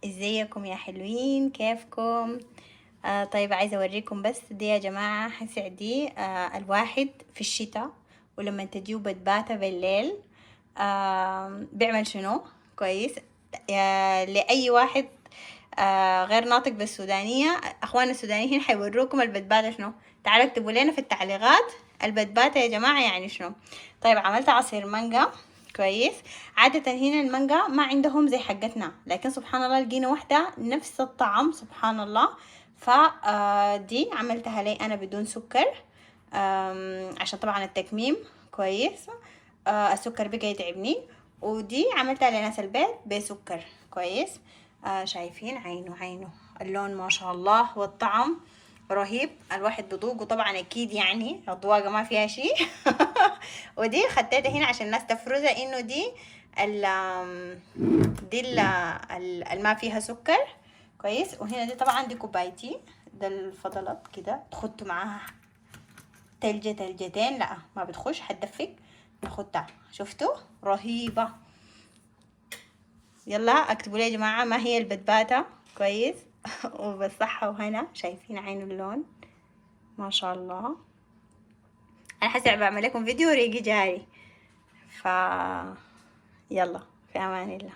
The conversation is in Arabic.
ازيكم يا حلوين، كيفكم؟ طيب عايزة اوريكم بس دي يا جماعة. حسع دي الواحد في الشتاء ولما تجيو بتباتة بالليل بيعمل شنو كويس. لأي واحد غير ناطق بالسودانية، اخواننا السودانيين حيوروكم البتباتة شنو. تعالوا اكتبوا لنا في التعليقات البتباتة يا جماعة يعني شنو. طيب عملت عصير مانجا كويس. عادة هنا المانجا ما عندهم زي حقتنا، لكن سبحان الله لقينا واحدة نفس الطعم سبحان الله. فدي عملتها لي انا بدون سكر، عشان طبعا التكميم كويس. السكر بقى يتعبني. ودي عملتها لناس البيت بسكر كويس. شايفين عينه اللون ما شاء الله، والطعم رهيب. الواحد بذوقه طبعا اكيد يعني الضواقه ما فيها شيء. ودي خديتها هنا عشان الناس تفرزها انه دي ما فيها سكر كويس. وهنا دي طبعا دي كوبايتي، ده الفضلات كده تخدوا معاها تلجتين، لا ما بتخش حتدفك. ناخدها شفتوا رهيبة. يلا اكتبوا لي يا جماعة ما هي البتباتة كويس. وبالصحة وهنا. شايفين عين اللون ما شاء الله. انا حاسة بعمل لكم فيديو ريقي جاري. يلا في امان الله.